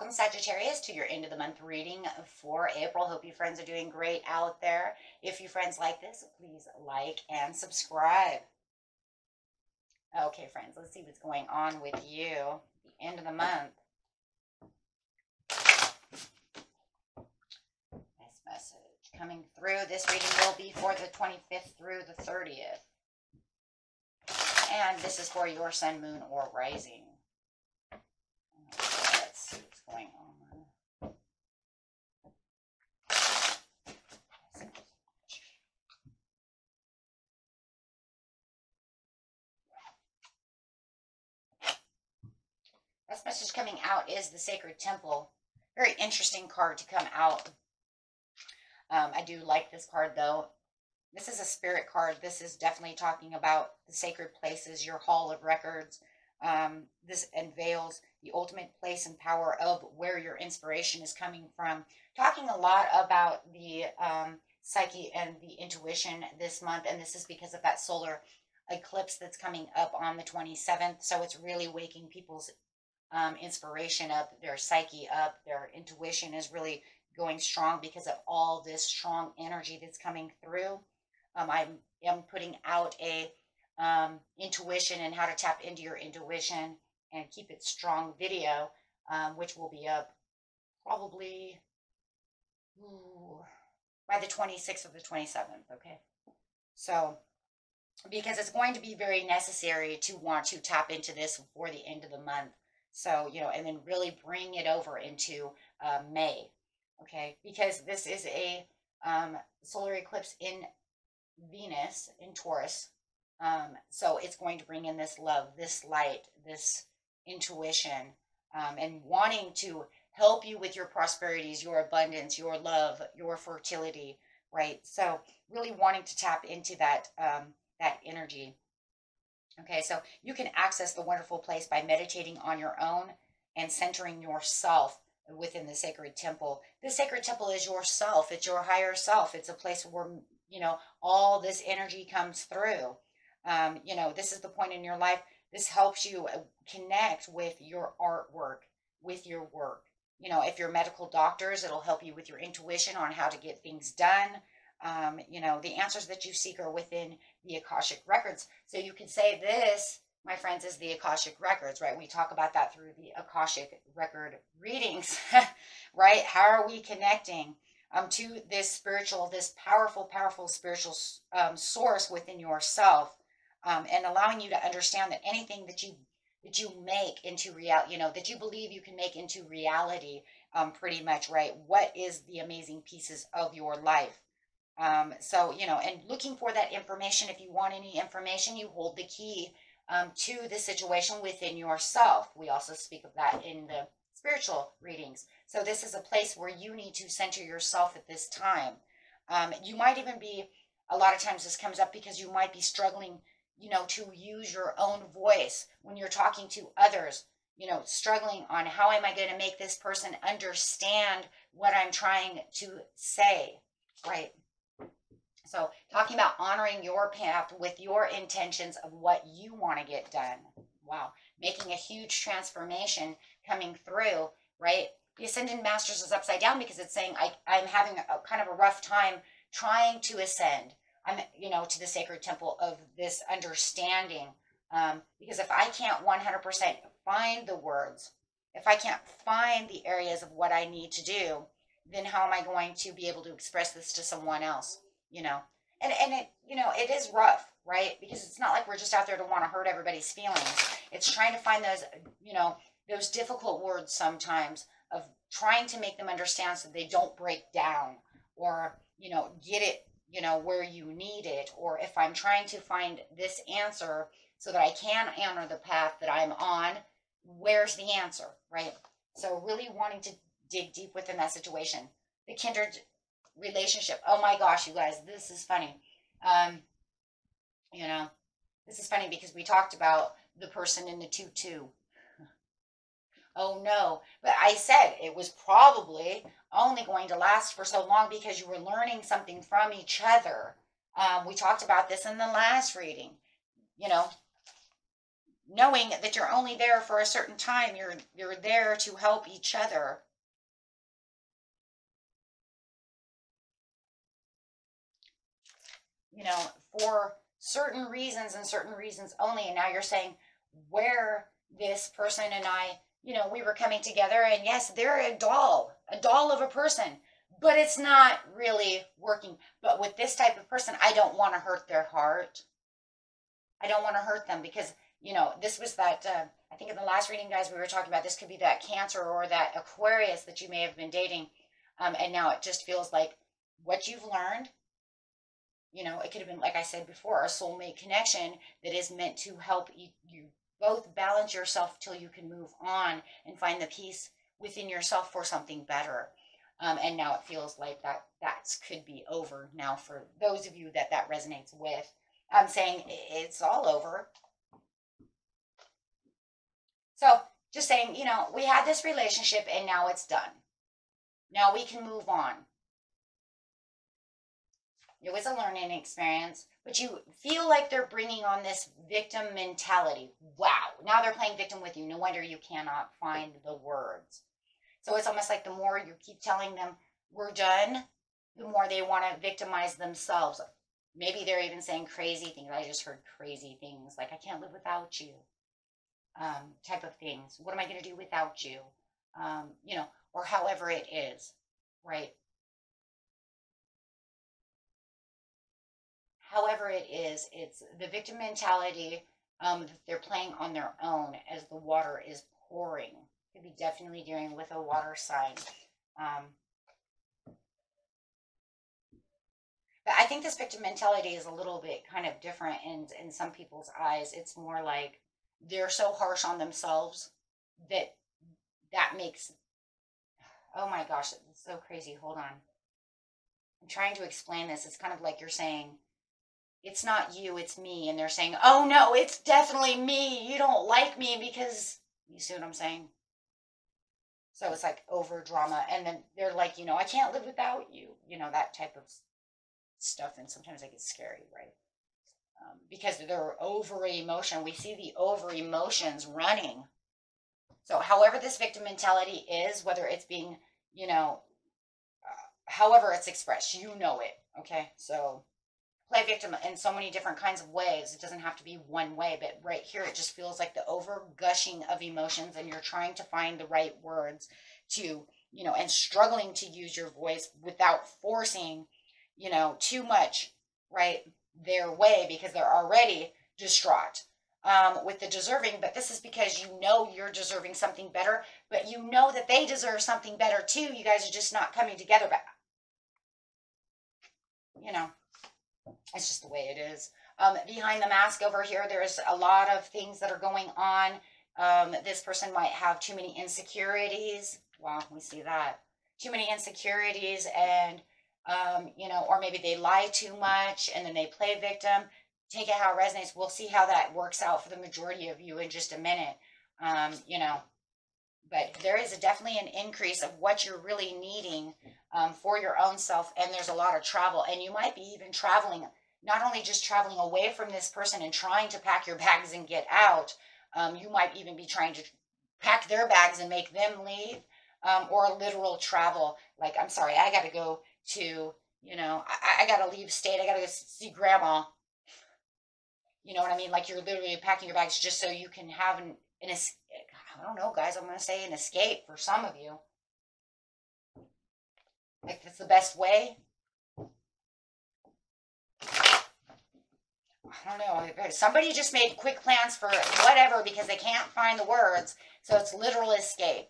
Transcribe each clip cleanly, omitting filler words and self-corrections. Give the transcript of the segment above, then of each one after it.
Welcome, Sagittarius, to your end of the month reading for April. Hope you friends are doing great out there. If you friends like this, please like and subscribe. Okay, friends, let's see what's going on with you. The end of the month. Nice message coming through. This reading will be for the 25th through the 30th. And this is for your sun, moon, or rising. Let's see what's going on. This message coming out is the Sacred Temple. Very interesting card to come out. I do like this card, though. This is a spirit card. This is definitely talking about the sacred places, your hall of records. This unveils the ultimate place and power of where your inspiration is coming from. Talking a lot about the psyche and the intuition this month, and this is because of that solar eclipse that's coming up on the 27th. So it's really waking people's inspiration up, their psyche up, their intuition is really going strong because of all this strong energy that's coming through. I am putting out a intuition and how to tap into your intuition and keep it strong video, which will be up probably by the 26th or the 27th. Okay, so because it's going to be very necessary to want to tap into this before the end of the month. So, you know, and then really bring it over into May. Okay, because this is a solar eclipse in Venus in Taurus. So it's going to bring in this love, this light, this intuition, and wanting to help you with your prosperities, your abundance, your love, your fertility, right? So really wanting to tap into that, that energy. Okay, so you can access the wonderful place by meditating on your own and centering yourself within the sacred temple. The sacred temple is yourself. It's your higher self. It's a place where, you know, all this energy comes through. You know, this is the point in your life. This helps you connect with your artwork, with your work. You know, if you're medical doctors, it'll help you with your intuition on how to get things done. You know, the answers that you seek are within the Akashic records. So you could say this, my friends, is the Akashic records, right? We talk about that through the Akashic record readings, right? How are we connecting to this spiritual, this powerful, powerful spiritual source within yourself, and allowing you to understand that anything that you make into reality, you know, that you believe you can make into reality, pretty much, right? What is the amazing pieces of your life? So, you know, and looking for that information. If you want any information, you hold the key to the situation within yourself. We also speak of that in the spiritual readings. So this is a place where you need to center yourself at this time. You might even be, a lot of times this comes up because you might be struggling, you know, to use your own voice when you're talking to others, you know, struggling on how am I going to make this person understand what I'm trying to say, right? So talking about honoring your path with your intentions of what you want to get done. Wow. Making a huge transformation coming through, right? The Ascended Masters is upside down because it's saying I'm having a kind of a rough time trying to ascend, you know, to the sacred temple of this understanding. Because if I can't 100% find the words, if I can't find the areas of what I need to do, then how am I going to be able to express this to someone else? You know, and it, you know, it is rough, right? Because it's not like we're just out there to want to hurt everybody's feelings. It's trying to find those, you know, those difficult words sometimes of trying to make them understand so they don't break down or, you know, get it, you know, where you need it. Or if I'm trying to find this answer so that I can honor the path that I'm on, where's the answer, right? So really wanting to dig deep within that situation. The kindred relationship. Oh my gosh, you guys, this is funny. You know, this is funny because we talked about the person in the tutu. Oh no, but I said it was probably only going to last for so long because you were learning something from each other. We talked about this in the last reading. You know, knowing that you're only there for a certain time. You're there to help each other. You know, for certain reasons and certain reasons only. And now you're saying where this person and I, you know, we were coming together, and yes, they're a doll of a person, but it's not really working. But with this type of person, I don't want to hurt their heart. I don't want to hurt them because, you know, this was that, I think in the last reading, guys, we were talking about this could be that Cancer or that Aquarius that you may have been dating. And now it just feels like what you've learned, you know, it could have been, like I said before, a soulmate connection that is meant to help you both balance yourself till you can move on and find the peace within yourself for something better. And now it feels like that could be over now for those of you that resonates with. I'm saying it's all over. So just saying, you know, we had this relationship and now it's done. Now we can move on. It was a learning experience, but you feel like they're bringing on this victim mentality. Wow. Now they're playing victim with you. No wonder you cannot find the words. So it's almost like the more you keep telling them we're done, the more they want to victimize themselves. Maybe they're even saying crazy things. I just heard crazy things like, I can't live without you, type of things. What am I going to do without you? You know, or however it is, right? However it is, it's the victim mentality that they're playing on their own as the water is pouring. Could be definitely dealing with a water sign. But I think this victim mentality is a little bit kind of different in some people's eyes. It's more like they're so harsh on themselves that makes, oh my gosh, it's so crazy. Hold on. I'm trying to explain this. It's kind of like you're saying, it's not you, it's me. And they're saying, oh no, it's definitely me. You don't like me because, you see what I'm saying? So it's like over drama. And then they're like, you know, I can't live without you. You know, that type of stuff. And sometimes it gets scary, right? Because they're over emotion. We see the over emotions running. So however this victim mentality is, whether it's being, you know, however it's expressed, you know it. Okay. So play victim in so many different kinds of ways. It doesn't have to be one way, but right here it just feels like the over gushing of emotions, and you're trying to find the right words to, you know, and struggling to use your voice without forcing, you know, too much, right, their way, because they're already distraught with the deserving. But this is because you know you're deserving something better, but you know that they deserve something better too. You guys are just not coming together, but you know, it's just the way it is. Behind the mask over here, there's a lot of things that are going on. This person might have too many insecurities. Wow, we see that. Too many insecurities, and, you know, or maybe they lie too much and then they play victim. Take it how it resonates. We'll see how that works out for the majority of you in just a minute. You know, but there is definitely an increase of what you're really needing for your own self. And there's a lot of travel, and you might be even traveling, not only just traveling away from this person and trying to pack your bags and get out. You might even be trying to pack their bags and make them leave, or literal travel. Like, I'm sorry, I got to go to, you know, I got to leave state. I got to go see grandma. You know what I mean? Like, you're literally packing your bags just so you can have I don't know, guys, I'm going to say an escape for some of you. Like, that's the best way. I don't know. Somebody just made quick plans for whatever because they can't find the words. So it's literal escape.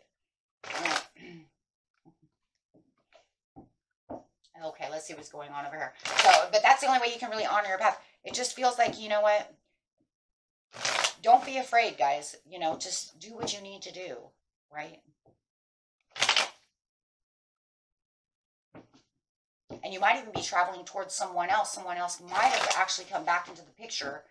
Okay, let's see what's going on over here. So, but that's the only way you can really honor your path. It just feels like, you know what? Don't be afraid, guys. You know, just do what you need to do, right? And you might even be traveling towards someone else. Someone else might have actually come back into the picture,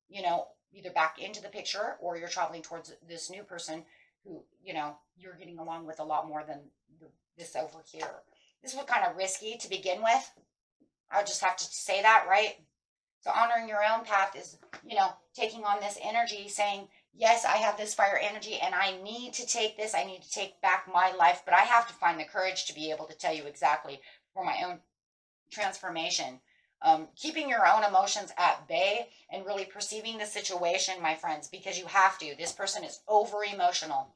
you know, either back into the picture, or you're traveling towards this new person who, you know, you're getting along with a lot more than this over here. This was kind of risky to begin with. I would just have to say that, right? So honoring your own path is, you know, taking on this energy, saying, yes, I have this fire energy and I need to take this. I need to take back my life, but I have to find the courage to be able to tell you exactly for my own transformation. Keeping your own emotions at bay and really perceiving the situation, my friends, because you have to. This person is over emotional.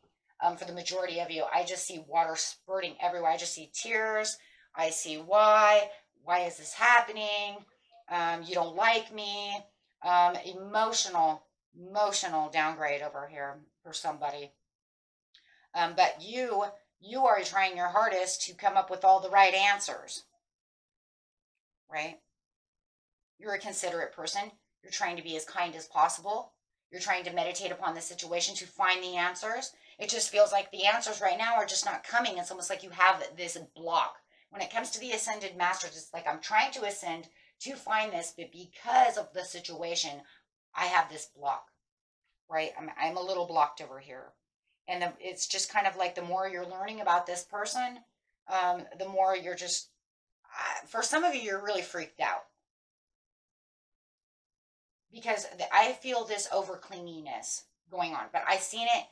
For the majority of you, I just see water spurting everywhere. I just see tears. I see why is this happening? You don't like me. Emotional downgrade over here for somebody. But you are trying your hardest to come up with all the right answers, right? You're a considerate person. You're trying to be as kind as possible. You're trying to meditate upon the situation to find the answers. It just feels like the answers right now are just not coming. It's almost like you have this block. When it comes to the ascended masters, it's like I'm trying to ascend to find this, but because of the situation, I have this block, right? I'm a little blocked over here. And it's just kind of like the more you're learning about this person, the more you're just, for some of you, you're really freaked out. Because I feel this over clinginess going on, but I seen it,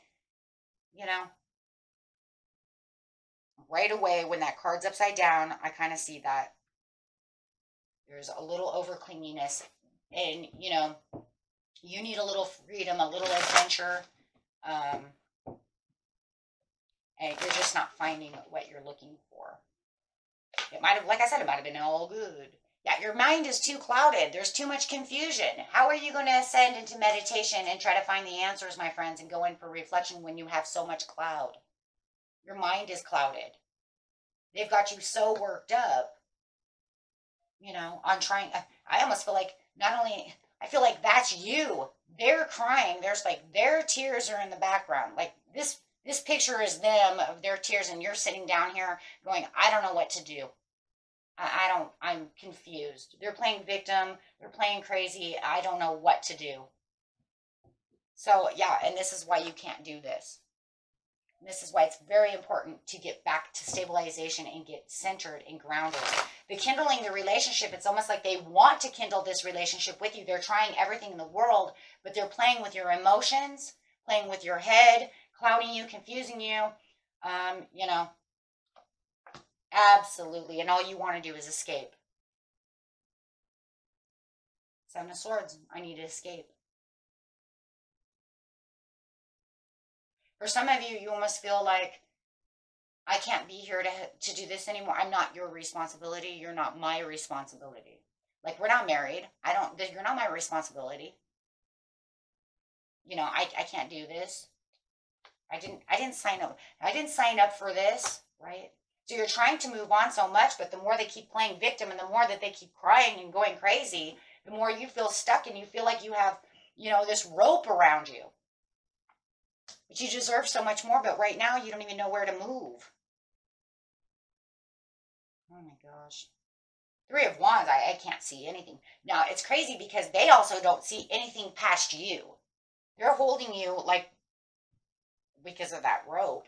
you know, right away when that card's upside down. I kind of see that there's a little over clinginess, and you know, you need a little freedom, a little adventure, and you're just not finding what you're looking for. It might have, like I said, it might have been all good. Yeah, your mind is too clouded. There's too much confusion. How are you going to ascend into meditation and try to find the answers, my friends, and go in for reflection when you have so much cloud? Your mind is clouded. They've got you so worked up, you know, on trying. I almost feel like not only, I feel like that's you. They're crying. There's like their tears are in the background. Like this picture is them of their tears, and you're sitting down here going, I don't know what to do. I'm confused. They're playing victim. They're playing crazy. I don't know what to do. So yeah, and this is why you can't do this. And this is why it's very important to get back to stabilization and get centered and grounded. The kindling the relationship, it's almost like they want to kindle this relationship with you. They're trying everything in the world, but they're playing with your emotions, playing with your head, clouding you, confusing you, you know. Absolutely. And all you want to do is escape. Seven of Swords. I need to escape. For some of you, you almost feel like, I can't be here to do this anymore. I'm not your responsibility. You're not my responsibility. Like, we're not married. You're not my responsibility. You know, I can't do this. I didn't sign up. I didn't sign up for this, right? So you're trying to move on so much, but the more they keep playing victim and the more that they keep crying and going crazy, the more you feel stuck and you feel like you have, you know, this rope around you. But you deserve so much more, but right now you don't even know where to move. Oh my gosh. Three of Wands, I can't see anything. Now, it's crazy because they also don't see anything past you. They're holding you like, because of that rope.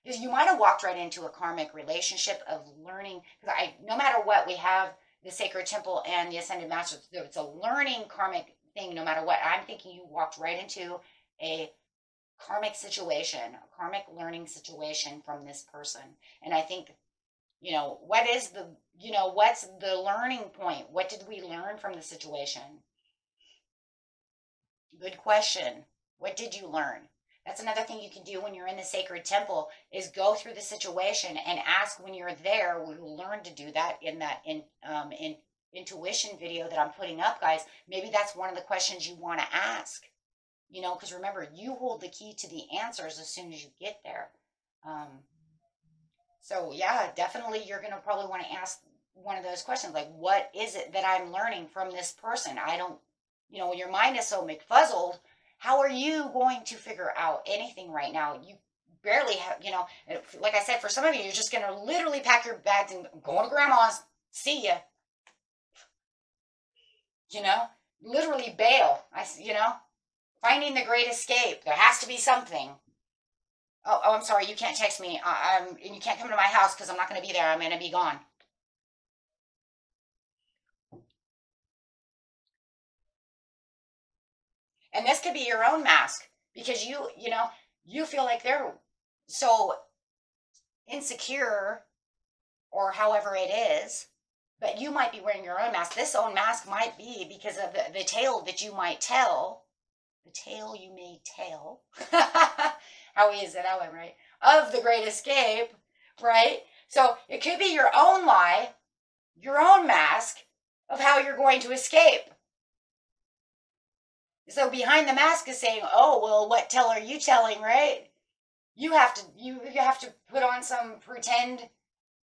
Because you might have walked right into a karmic relationship of learning. Because no matter what, we have the sacred temple and the ascended masters. It's a learning karmic thing no matter what. I'm thinking you walked right into a karmic situation, a karmic learning situation from this person. And I think, you know, what's the learning point? What did we learn from the situation? Good question. What did you learn? That's another thing you can do when you're in the sacred temple is go through the situation and ask when you're there. We'll learn to do that in that intuition video that I'm putting up, guys. Maybe that's one of the questions you want to ask. You know, because remember, you hold the key to the answers as soon as you get there. So yeah, definitely you're going to probably want to ask one of those questions, like, what is it that I'm learning from this person? I don't, you know, when your mind is so McFuzzled, how are you going to figure out anything right now? You barely have, you know, like I said, for some of you, you're just going to literally pack your bags and go to grandma's, see ya. You know, literally bail. You know, finding the great escape. There has to be something. Oh, I'm sorry, you can't text me. And you can't come to my house because I'm not going to be there. I'm going to be gone. And this could be your own mask because you know, you feel like they're so insecure or however it is, but you might be wearing your own mask. This own mask might be because of the tale that you might tell, the tale you may tell. How is it? How am I right? Of the Great Escape, right? So it could be your own lie, your own mask of how you're going to escape. So behind the mask is saying, oh, well, what tale are you telling, right? You have to put on some pretend,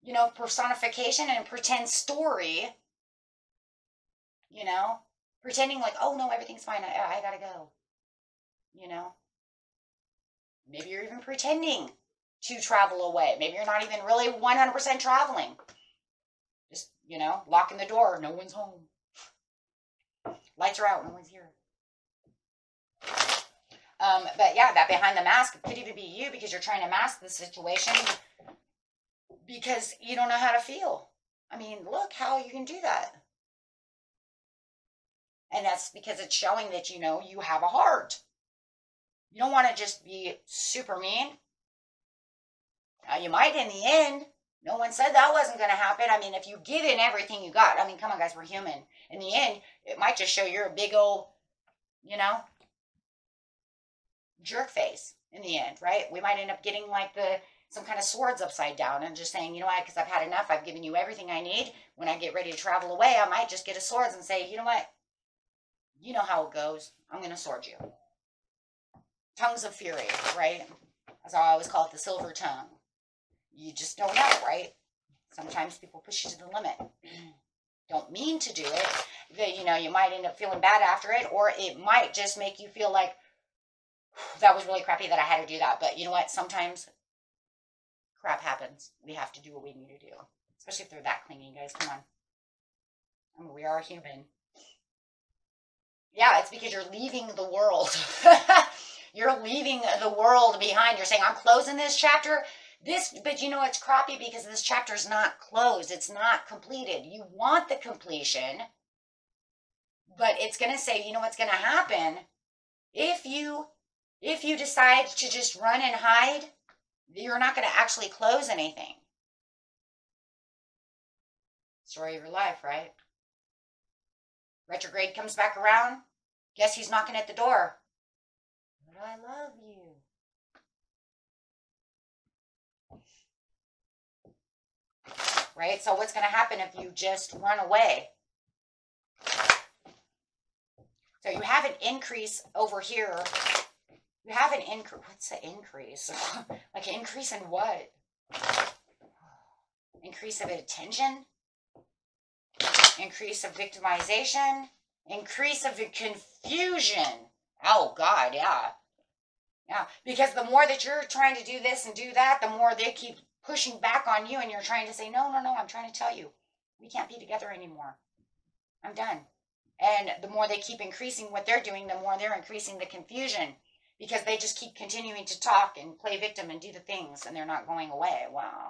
you know, personification and pretend story, you know, pretending like, oh no, everything's fine. I gotta go, you know. Maybe you're even pretending to travel away. Maybe you're not even really 100% traveling. Just, you know, locking the door. No one's home. Lights are out. No one's here. But yeah, that behind the mask could even be you because you're trying to mask the situation because you don't know how to feel. I mean, look how you can do that. And that's because it's showing that, you know, you have a heart. You don't want to just be super mean. Now, you might in the end. No one said that wasn't going to happen. I mean, if you give in everything you got, I mean, come on, guys, we're human. In the end, it might just show you're a big old, you know, jerk face in the end, right? We might end up getting like some kind of swords upside down and just saying, you know what, because I've had enough. I've given you everything I need. When I get ready to travel away, I might just get a swords and say, you know what? You know how it goes. I'm going to sword you. Tongues of fury, right? As I always call it, the silver tongue. You just don't know, right? Sometimes people push you to the limit. Don't mean to do it. That, you know, you might end up feeling bad after it, or it might just make you feel like, that was really crappy that I had to do that. But you know what? Sometimes crap happens. We have to do what we need to do. Especially if they're that clingy, guys. Come on. I mean, we are human. Yeah, it's because you're leaving the world. You're leaving the world behind. You're saying, I'm closing this chapter. But you know, it's crappy because this chapter is not closed. It's not completed. You want the completion. But it's going to say, you know what's going to happen? If you decide to just run and hide, you're not going to actually close anything. Story of your life, right? Retrograde comes back around. Guess who's knocking at the door? But I love you. Right? So what's going to happen if you just run away? So you have an increase over here. You have an increase. What's the increase? Like an increase in what? Increase of attention? Increase of victimization? Increase of confusion. Oh, God, yeah. Yeah, because the more that you're trying to do this and do that, the more they keep pushing back on you, and you're trying to say, no, I'm trying to tell you, we can't be together anymore. I'm done. And the more they keep increasing what they're doing, the more they're increasing the confusion, because they just keep continuing to talk and play victim and do the things, and they're not going away. Wow.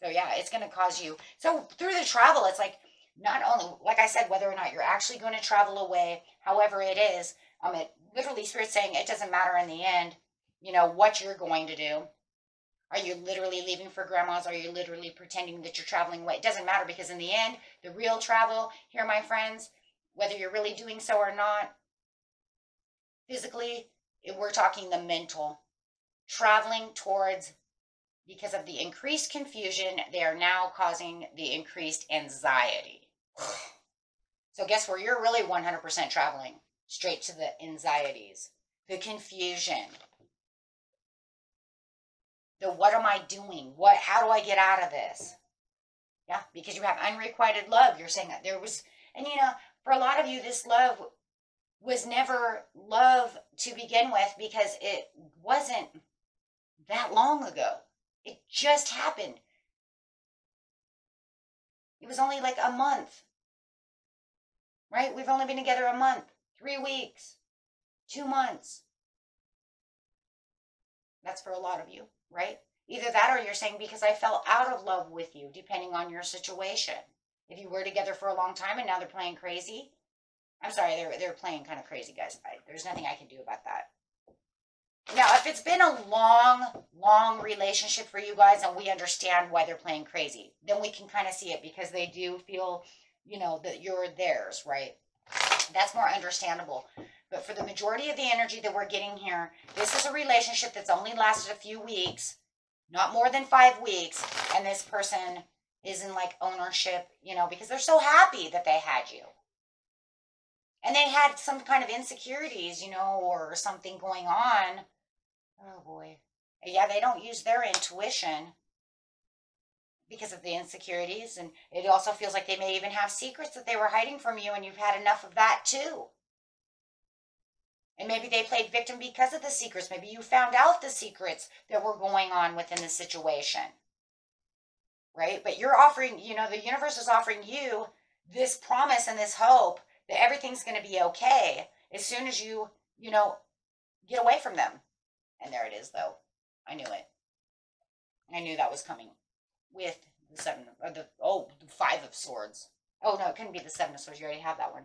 So yeah, it's going to cause you. So through the travel, it's like, not only, like I said, whether or not you're actually going to travel away, however it is, it literally, Spirit's saying it doesn't matter in the end, you know, what you're going to do. Are you literally leaving for grandma's? Are you literally pretending that you're traveling away? It doesn't matter, because in the end, the real travel here, my friends, whether you're really doing so or not, physically, we're talking the mental. Traveling towards, because of the increased confusion, they are now causing the increased anxiety. So guess where you're really 100% traveling? Straight to the anxieties, the confusion. The what am I doing? How do I get out of this? Yeah, because you have unrequited love. You're saying that there was, and you know, for a lot of you, this love was never love to begin with, because it wasn't that long ago. It just happened. It was only like a month, right? We've only been together a month, 3 weeks, 2 months. That's for a lot of you, right? Either that, or you're saying because I fell out of love with you, depending on your situation. If you were together for a long time and now they're playing crazy, I'm sorry, they're playing kind of crazy, guys. There's nothing I can do about that. Now, if it's been a long relationship for you guys and we understand why they're playing crazy, then we can kind of see it because they do feel, you know, that you're theirs, right? That's more understandable. But for the majority of the energy that we're getting here, this is a relationship that's only lasted a few weeks, not more than 5 weeks, and this person is in like ownership, you know, because they're so happy that they had you. And they had some kind of insecurities, you know, or something going on. Oh boy. Yeah, they don't use their intuition because of the insecurities. And it also feels like they may even have secrets that they were hiding from you, and you've had enough of that too. And maybe they played victim because of the secrets. Maybe you found out the secrets that were going on within the situation. Right? But you're offering, you know, the universe is offering you this promise and this hope that everything's going to be okay as soon as you, you know, get away from them. And there it is, though. I knew it. I knew that was coming with the the 5 of swords. Oh, no, it couldn't be the 7 of swords. You already have that one.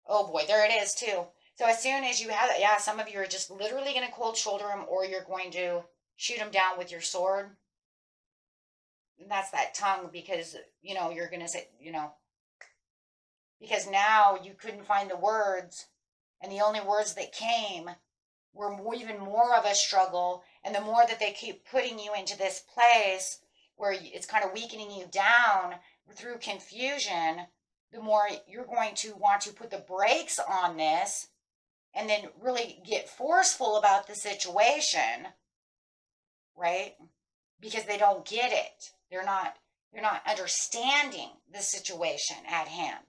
Oh, boy, there it is, too. So as soon as you have it, yeah, some of you are just literally going to cold shoulder him, or you're going to shoot him down with your sword. And that's that tongue, because, you know, you're going to say, you know, because now you couldn't find the words, and the only words that came were even more of a struggle. And the more that they keep putting you into this place where it's kind of weakening you down through confusion, the more you're going to want to put the brakes on this and then really get forceful about the situation, right? Because they don't get it. They're not understanding the situation at hand.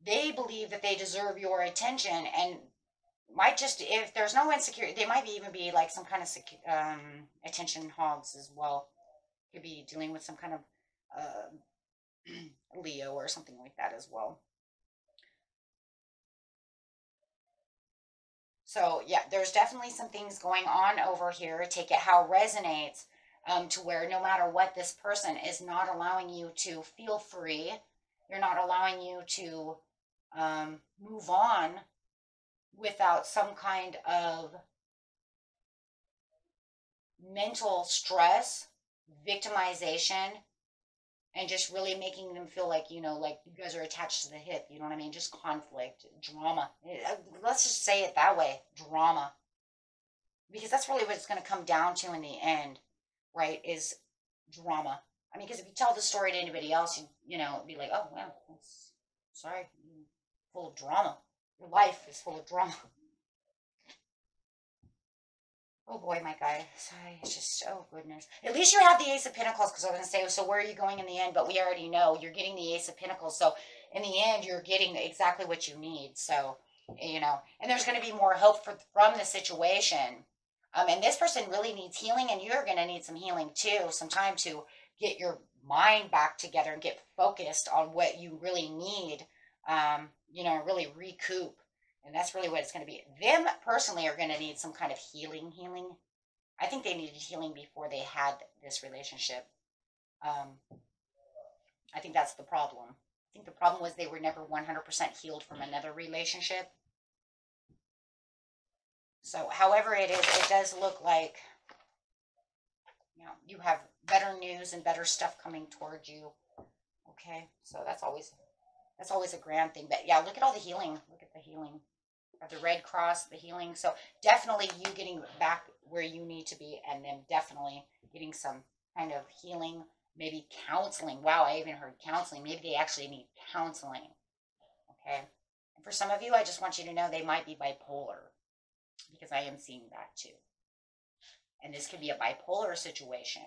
They believe that they deserve your attention, and might just, if there's no insecurity, they might even be like some kind of attention hogs as well. Could be dealing with some kind of Leo or something like that as well. So yeah, there's definitely some things going on over here. Take it how it resonates, to where no matter what, this person is not allowing you to feel free. They're not allowing you to move on without some kind of mental stress, victimization, and just really making them feel like, you know, like you guys are attached to the hip, you know what I mean? Just conflict, drama. Let's just say it that way, drama. Because that's really what it's going to come down to in the end, right, is drama. I mean, because if you tell the story to anybody else, you know, it'd be like, oh, well, sorry, full of drama. Your life is full of drama. Oh boy, my guy. Sorry, it's just, oh goodness. At least you have the Ace of Pentacles, because I was going to say, so where are you going in the end? But we already know you're getting the Ace of Pentacles. So in the end, you're getting exactly what you need. So, you know, and there's going to be more hope from the situation. And this person really needs healing, and you're going to need some healing too, some time to get your mind back together and get focused on what you really need, you know, really recoup. And that's really what it's going to be. Them personally are going to need some kind of healing. I think they needed healing before they had this relationship. I think that's the problem. I think the problem was they were never 100% healed from another relationship. So however it is, it does look like, you know, you have better news and better stuff coming towards you. Okay, so that's always a grand thing. But yeah, look at all the healing. Look at the healing. The Red Cross, the healing. So definitely you getting back where you need to be, and then definitely getting some kind of healing, maybe counseling. Wow, I even heard counseling. Maybe they actually need counseling. Okay. And for some of you, I just want you to know they might be bipolar, because I am seeing that too. And this could be a bipolar situation.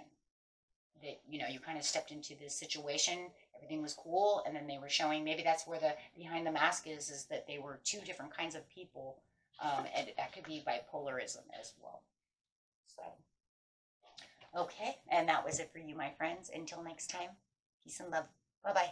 That, you know, you kind of stepped into this situation, everything was cool, and then they were showing, maybe that's where the behind the mask is that they were 2 different kinds of people, and that could be bipolarism as well. So, okay, and that was it for you, my friends. Until next time, peace and love. Bye-bye.